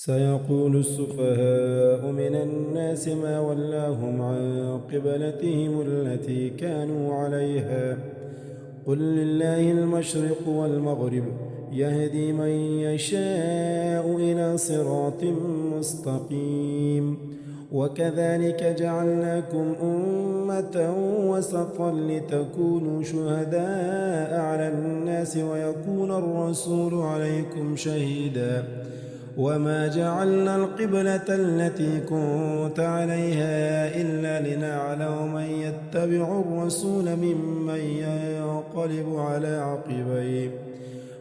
سيقول السفهاء من الناس ما ولاهم عن قبلتهم التي كانوا عليها قل لله المشرق والمغرب يهدي من يشاء إلى صراط مستقيم وكذلك جعلناكم أمة وسطا لتكونوا شهداء على الناس ويكون الرسول عليكم شهيدا وما جعلنا القبلة التي كنت عليها إلا لنعلم من يتبع الرسول ممن ينقلب على عقبيه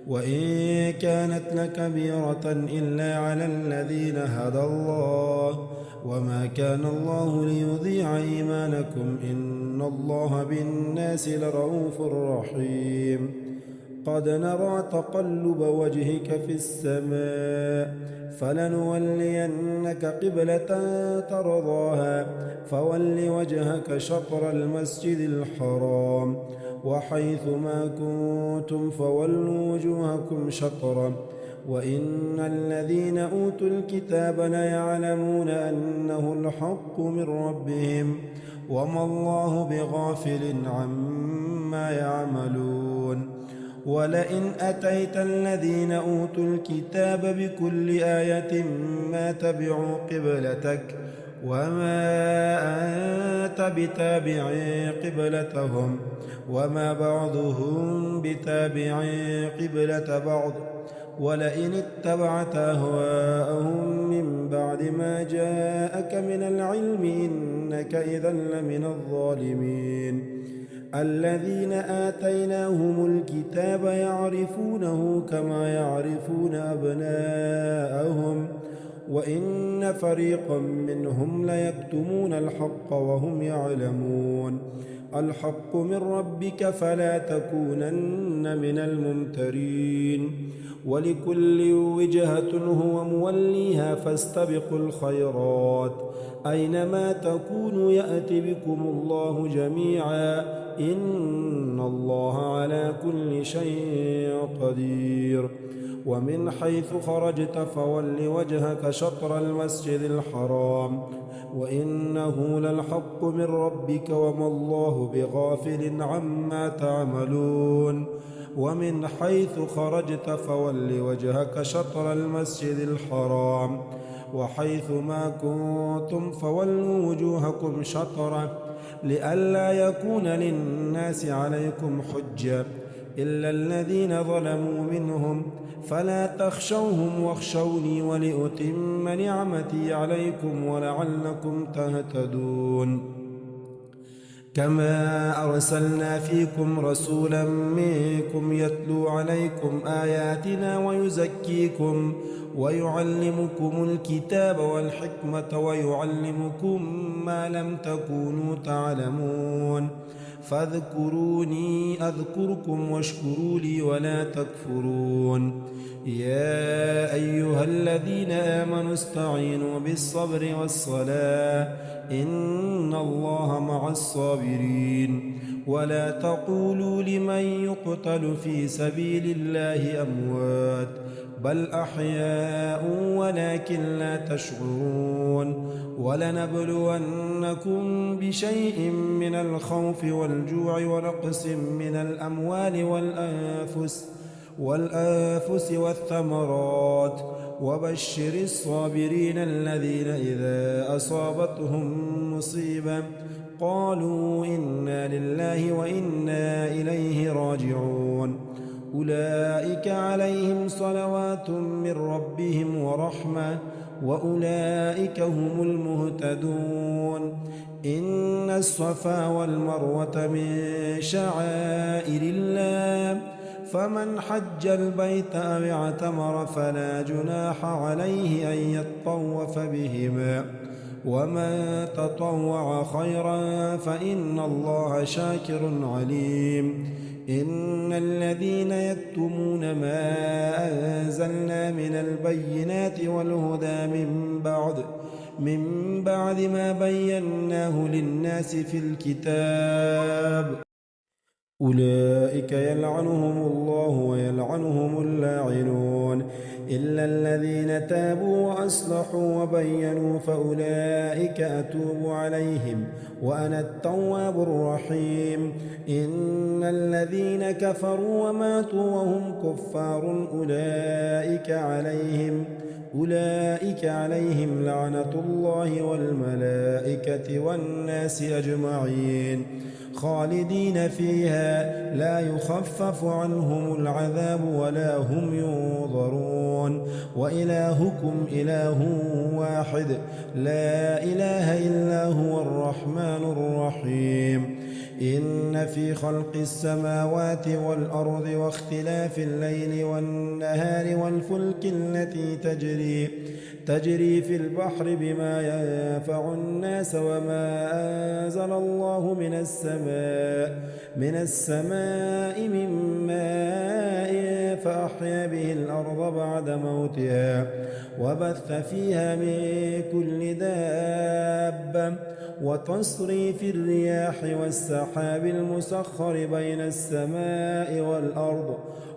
وإن كانت لكبيرة إلا على الذين هدى الله وما كان الله ليضيع إيمانكم إن الله بالناس لرؤوف رحيم قد نرى تقلب وجهك في السماء فلنولينك قبلة ترضاها فول وجهك شطر المسجد الحرام وحيث ما كنتم فولوا وجوهكم شطرا وإن الذين أوتوا الكتاب ليعلمون أنه الحق من ربهم وما الله بغافل عما يعملون ولئن أتيت الذين أوتوا الكتاب بكل آية ما تبعوا قبلتك وما أنت بتابع قبلتهم وما بعضهم بتابع قبلة بعض ولئن اتبعت أهواءهم من بعد ما جاءك من العلم إنك إذا لمن الظالمين الذين آتيناهم الكتاب يعرفونه كما يعرفون أبناءهم وإن فريقا منهم ليكتمون الحق وهم يعلمون الحق من ربك فلا تكونن من الممترين ولكل وجهة هو موليها فاستبقوا الخيرات أينما تكونوا يأت بكم الله جميعا إن الله على كل شيء قدير ومن حيث خرجت فول وجهك شطر المسجد الحرام وإنه للحق من ربك وما الله بغافل عما تعملون ومن حيث خرجت فول وجهك شطر المسجد الحرام وحيث ما كنتم فولوا وجوهكم شطره لئلا يكون للناس عليكم حجة إلا الذين ظلموا منهم فلا تخشوهم واخشوني ولأتم نعمتي عليكم ولعلكم تهتدون كما أرسلنا فيكم رسولا منكم يتلو عليكم آياتنا ويزكيكم ويعلمكم الكتاب والحكمة ويعلمكم ما لم تكونوا تعلمون فاذكروني أذكركم واشكروا لي ولا تكفرون يا أيها الذين آمنوا استعينوا بالصبر والصلاة إن الله مع الصابرين ولا تقولوا لمن يقتل في سبيل الله أموات بل أحياء ولكن لا تشعرون ولنبلونكم بشيء من الخوف والجوع ونقص من الأموال والأنفس والثمرات وبشر الصابرين الذين إذا أصابتهم مصيبة قالوا إنا لله وإنا إليه راجعون أولئك عليهم صلوات من ربهم ورحمة وأولئك هم المهتدون إن الصفا والمروة من شعائر الله فمن حج البيت أو اعتمر فلا جناح عليه أن يطوف بهما ومن تطوع خيرا فإن الله شاكر عليم إن الذين يكتمون ما أنزلنا من البينات والهدى من بعد ما بيناه للناس في الكتاب أولئك يلعنهم الله ويلعنهم اللاعنون إلا الذين تابوا وأصلحوا وبينوا فأولئك أتوب عليهم وأنا التواب الرحيم. إن الذين كفروا وماتوا وهم كفار أولئك عليهم لعنة الله والملائكة والناس أجمعين خالدين فيها لا يخفف عنهم العذاب ولا هم ينظرون. وإلهكم إله واحد لا إله إلا هو الرحمن الرحيم. إن في خلق السماوات والأرض واختلاف الليل والنهار والفلك التي تجري في البحر بما ينفع الناس وما أنزل الله من السماء من ماء فأحيا به الأرض بعد موتها وبث فيها من كل دابة وتصريف الرياح والسحاب المسخر بين السماء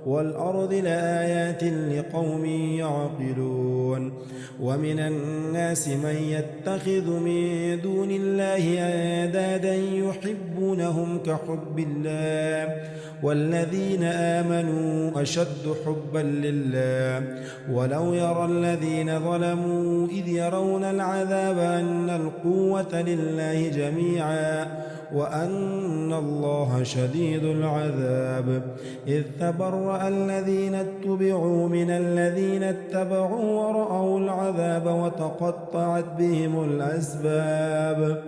والأرض لآيات لقوم يعقلون. ومن الناس من يتخذ من دون الله أندادا يحبونهم كحب الله والذين آمنوا أشد حبا لله. ولو يرى الذين ظلموا إذ يرون العذاب أن القوة لله جميعا وأن الله شديد العذاب. إذ تبرأ الذين اتبعوا من الذين اتبعوا ورأوا العذاب وتقطعت بهم الأسباب.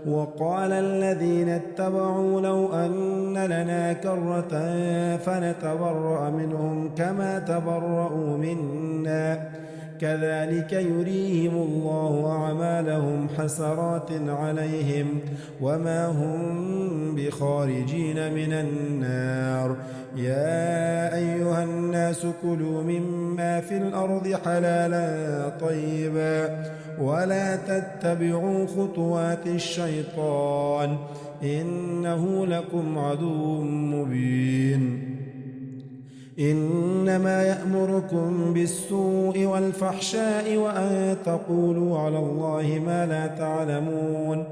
وقال الذين اتبعوا لو أن لنا كرة فنتبرأ منهم كما تبرأوا منا كذلك يريهم الله أعمالهم حسرات عليهم وما هم بخارجين من النار. يا أيها الناس كلوا مما في الأرض حلالا طيبا ولا تتبعوا خطوات الشيطان إنه لكم عدو مبين. إنما يأمركم بالسوء والفحشاء وأن تقولوا على الله ما لا تعلمون.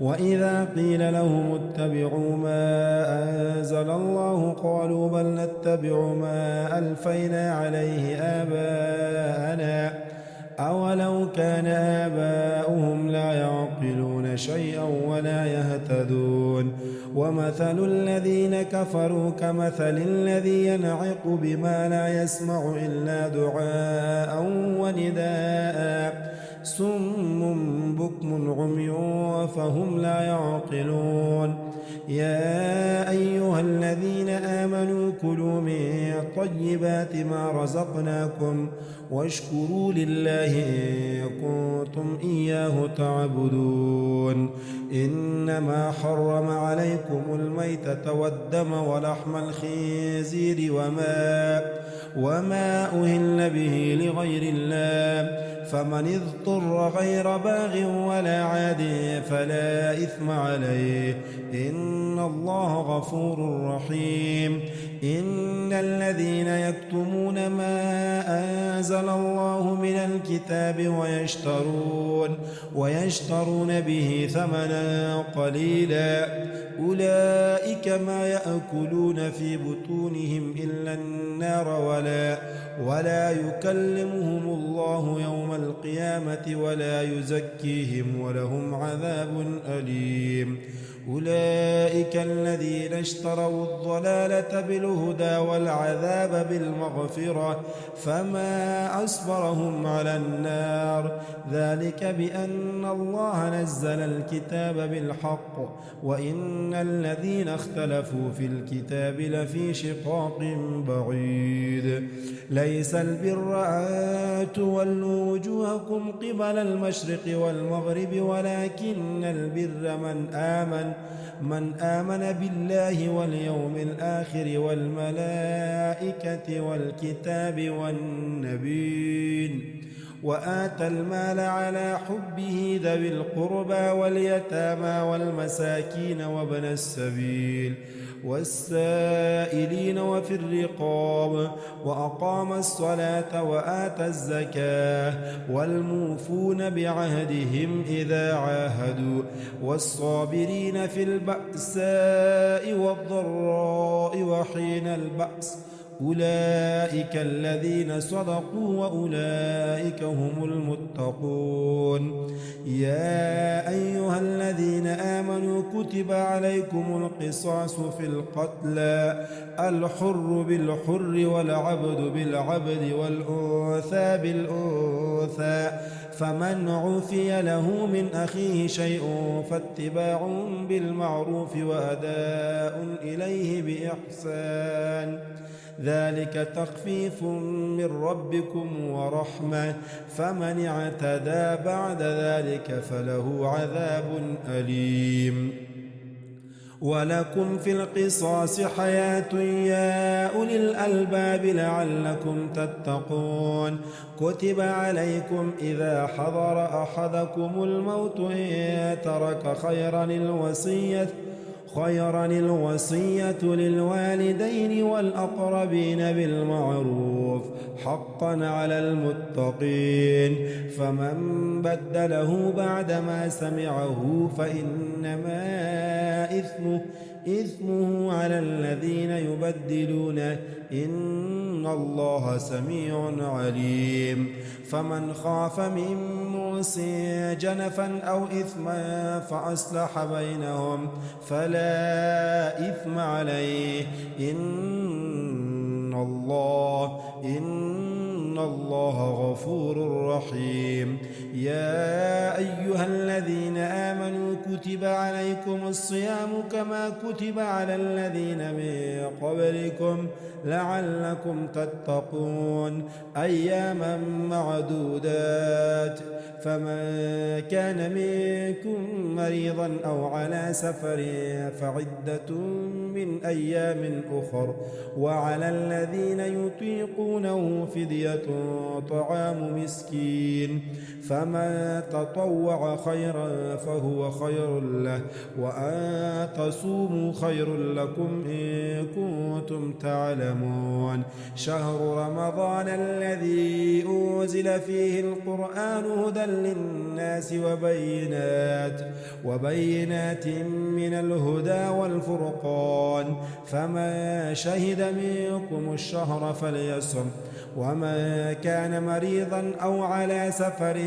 وإذا قيل لهم اتبعوا ما أنزل الله قالوا بل نتبع ما ألفينا عليه آباءنا أولو كان آباؤهم لا يعقلون شيئا ولا يهتدون. ومثل الذين كفروا كمثل الذي ينعق بما لا يسمع إلا دعاء ونداء صم بكم عمي فهم لا يعقلون. يا أيها الذين آمنوا كلوا من طيبات ما رزقناكم واشكروا لله إن كنتم إياه تعبدون. إنما حرم عليكم الميتة والدم ولحم الخنزير وما أهل به لغير الله فمن اضطر غير باغ ولا عاد فلا إثم عليه إن الله غفور رحيم. إن الذين يكتمون ما أنزل الله من الكتاب ويشترون به ثمنا قليلا أولئك ما يأكلون في بطونهم إلا النار ولا يكلمهم الله يوم القيامة ولا يزكيهم ولهم عذاب أليم. أولئك الذين اشتروا الضلالة بالهدى والعذاب بالمغفرة فما أصبرهم على النار ذلك بأن الله نزل الكتاب بالحق وإن الذين اختلفوا في الكتاب لفي شقاق بعيد. ليس البر أن تولوا وجوهكم قبل المشرق والمغرب ولكن البر من آمن بالله واليوم الآخر والملائكة والكتاب والنبيين وآتى المال على حبه ذوي القربى واليتامى والمساكين وابن السبيل والسائلين وفي الرقاب، وأقام الصلاة وآتى الزكاة، والموفون بعهدهم إذا عاهدوا، والصابرين في البأساء والضراء وحين البأس، أولئك الذين صدقوا وأولئك هم المتقون. يا أيها الذين آمنوا كتب عليكم القصاص في القتلى، الحر بالحر والعبد بالعبد والأنثى بالأنثى، فمن عفي له من أخيه شيء فاتباع بالمعروف وأداء إليه بإحسان، ذلك تخفيف من ربكم ورحمة، فمن اعتدى بعد ذلك فله عذاب أليم. ولكم في القصاص حياة يا أولي الألباب لعلكم تتقون. كتب عليكم إذا حضر أحدكم الموت إن ترك خيرا الوصية للوالدين والأقربين بالمعروف حقا على المتقين، فمن بدله بعدما سمعه فإنما إثمه على الذين يبدلونه، إن الله سميع عليم. فمن خاف من موص جنفا أو إثما فأصلح بينهم فلا إثم عليه، إن الله غفور رحيم. يا أيها الذين آمنوا كتب عليكم الصيام كما كتب على الذين من قبلكم لعلكم تتقون، أياما معدودات، فمن كان منكم مريضا أو على سفر فعدة من أيام أخر، وعلى الذين يطيقونه فدية طعام مسكين، فمن تطوع خيرا فهو خير له، وأن تصوموا خير لكم إن كنتم تعلمون. شهر رمضان الذي أنزل فيه القرآن هدى للناس وبينات من الهدى والفرقان، فمن شهد منكم الشهر فليصم، ومن كان مريضا أو على سفر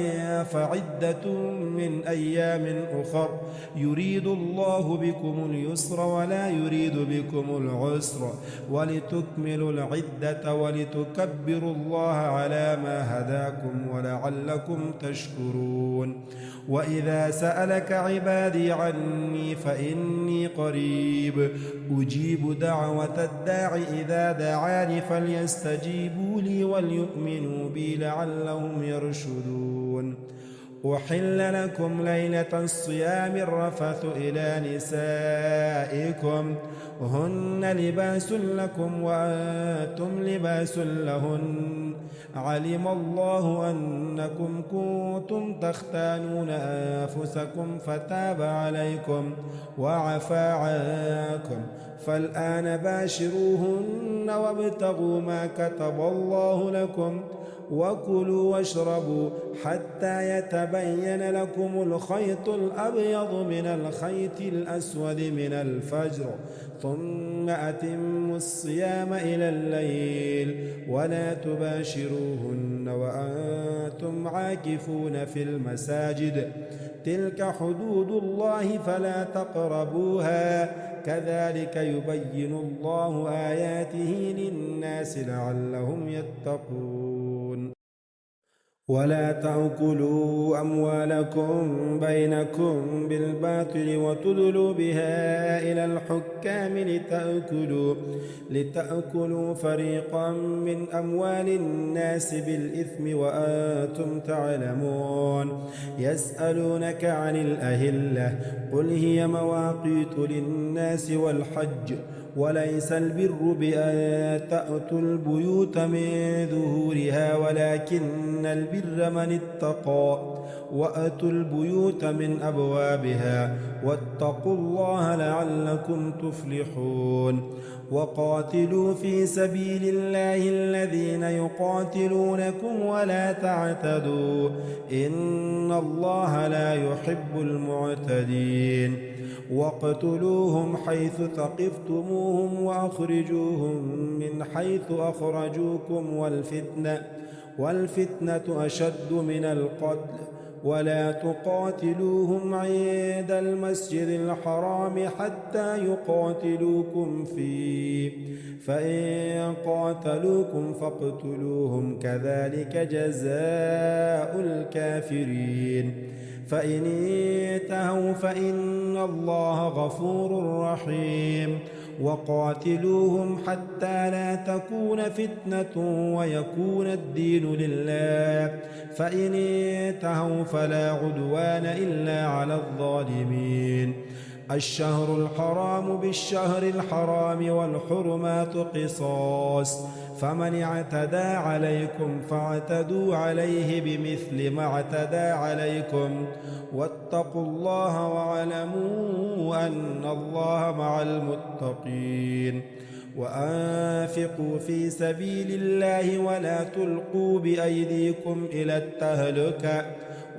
فعدة من أيام أخر، يريد الله بكم اليسر ولا يريد بكم العسر، ولتكملوا العدة ولتكبروا الله على ما هداكم ولعلكم تشكرون. وإذا سألك عبادي عني فإني قريب أجيب دعوة الداع إذا دعاني، فليستجيبوا لي وليؤمنوا بي لعلهم يرشدون. أحل لكم ليلة الصيام الرفث إلى نسائكم، هن لباس لكم وأنتم لباس لهن، علم الله أنكم كنتم تختانون أنفسكم فتاب عليكم وعفى عنكم، فالآن باشروهن وابتغوا ما كتب الله لكم، وكلوا واشربوا حتى يتبين لكم الخيط الأبيض من الخيط الأسود من الفجر، ثم أتموا الصيام إلى الليل، ولا تباشروهن وأنتم عاكفون في المساجد، تلك حدود الله فلا تقربوها، كذلك يبين الله آياته للناس لعلهم يتقون. ولا تأكلوا أموالكم بينكم بالباطل وتدلوا بها إلى الحكام لتأكلوا فريقا من أموال الناس بالإثم وأنتم تعلمون. يسألونك عن الأهلة قل هي مواقيت للناس والحج، وليس البر بأن تأتوا البيوت من ظهورها ولكن البر من اتقى وأتوا البيوت من أبوابها واتقوا الله لعلكم تفلحون وقاتلوا في سبيل الله الذين يقاتلونكم ولا تعتدوا إن الله لا يحب المعتدين واقتلوهم حيث ثقفتموهم وأخرجوهم من حيث أخرجوكم والفتنة أشد من القتل ولا تقاتلوهم عند المسجد الحرام حتى يقاتلوكم فيه فإن قاتلوكم فاقتلوهم كذلك جزاء الكافرين فإن انتهوا فإن الله غفور رحيم وقاتلوهم حتى لا تكون فتنة ويكون الدين لله فإن انتهوا فلا عدوان إلا على الظالمين الشهر الحرام بالشهر الحرام والحرمات قصاص فمن اعتدى عليكم فاعتدوا عليه بمثل ما اعتدى عليكم واتقوا الله واعلموا أن الله مع المتقين وأنفقوا في سبيل الله ولا تلقوا بأيديكم إلى التهلكة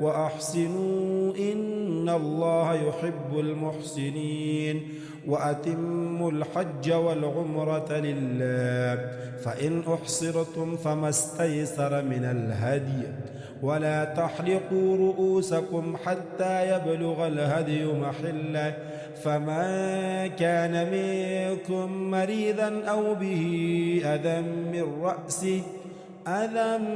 وأحسنوا إن الله يحب المحسنين وأتموا الحج والعمرة لله فإن أحصرتم فما استيسر من الهدي ولا تحلقوا رؤوسكم حتى يبلغ الهدي محله فمن كان منكم مريضا أو به أذى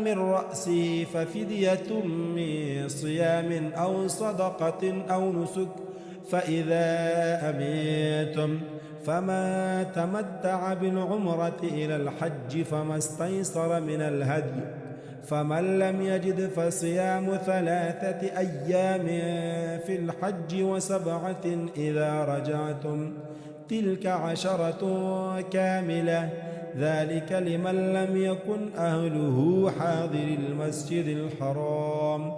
من رأسه ففدية من صيام أو صدقة أو نسك فإذا أمنتم فما تمتع بالعمرة إلى الحج فما استيسر من الهدي فمن لم يجد فصيام 3 أيام في الحج و7 إذا رجعتم تلك 10 كاملة ذلك لمن لم يكن أهله حاضر المسجد الحرام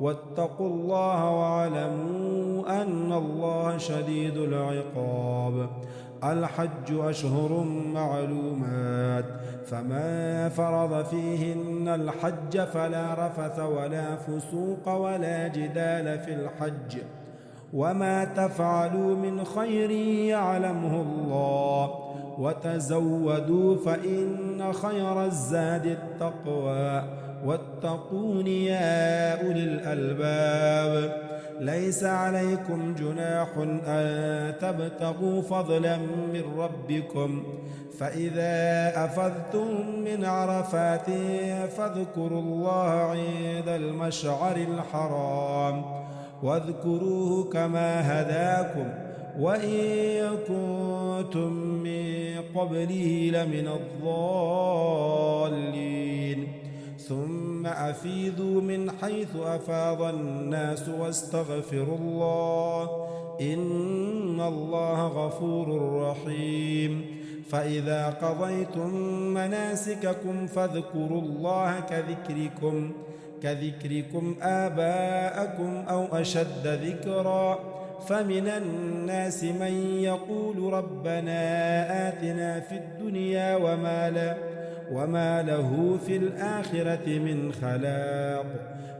واتقوا الله واعلموا أن الله شديد العقاب الحج أشهر معلومات فمن فرض فيهن الحج فلا رفث ولا فسوق ولا جدال في الحج وما تفعلوا من خير يعلمه الله وتزودوا فإن خير الزاد التقوى واتقون يا أولي الألباب ليس عليكم جناح أن تبتغوا فضلا من ربكم فإذا أفضتم من عرفات فاذكروا الله عند المشعر الحرام واذكروه كما هداكم وإن كنتم من قبله لمن الضالين ثم أفيضوا من حيث أفاض الناس واستغفروا الله إن الله غفور رحيم فإذا قضيتم مناسككم فاذكروا الله كذكركم آباءكم أو أشد ذكرا فمن الناس من يقول ربنا آتنا في الدنيا وما له في الآخرة من خلاق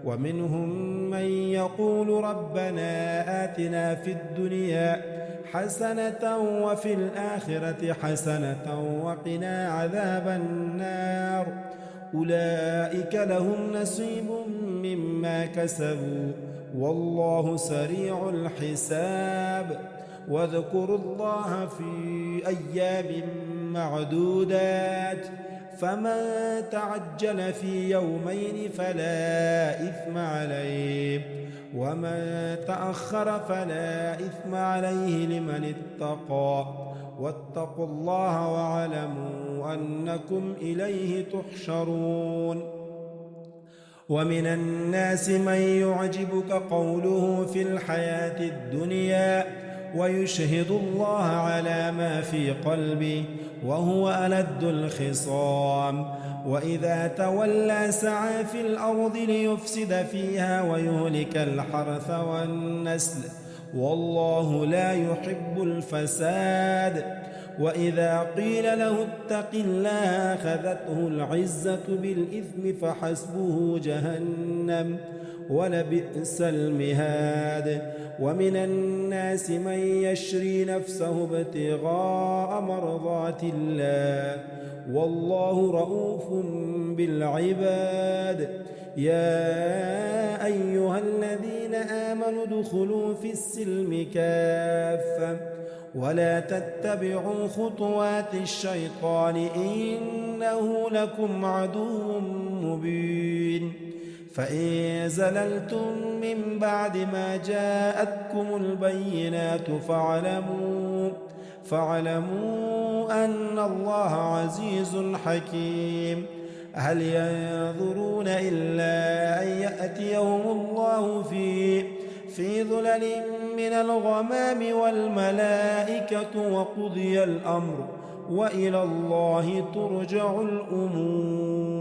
ومنهم من يقول ربنا آتنا في الدنيا حسنة وفي الآخرة حسنة وقنا عذاب النار أولئك لهم نصيب مما كسبوا والله سريع الحساب واذكروا الله في أيام معدودات فمن تعجل في يومين فلا إثم عليه ومن تأخر فلا إثم عليه لمن اتقى واتقوا الله واعلموا أنكم إليه تحشرون ومن الناس من يعجبك قوله في الحياة الدنيا ويشهد الله على ما في قلبه وهو ألد الخصام. وإذا تولى سعى في الأرض ليفسد فيها ويهلك الحرث والنسل والله لا يحب الفساد. وإذا قيل له اتق الله أخذته العزة بالإثم فحسبه جهنم ولبئس المهاد. ومن الناس من يشري نفسه ابتغاء مرضات الله والله رؤوف بالعباد. يا أيها الذين آمنوا ادخلوا في السلم كافة ولا تتبعوا خطوات الشيطان إنه لكم عدو مبين. فإن زللتم من بعد ما جاءتكم البينات فاعلموا أن الله عزيز حكيم. هل ينظرون إلا أن يأتيهم الله في ظلل من الغمام والملائكة وقضي الأمر وإلى الله ترجع الأمور.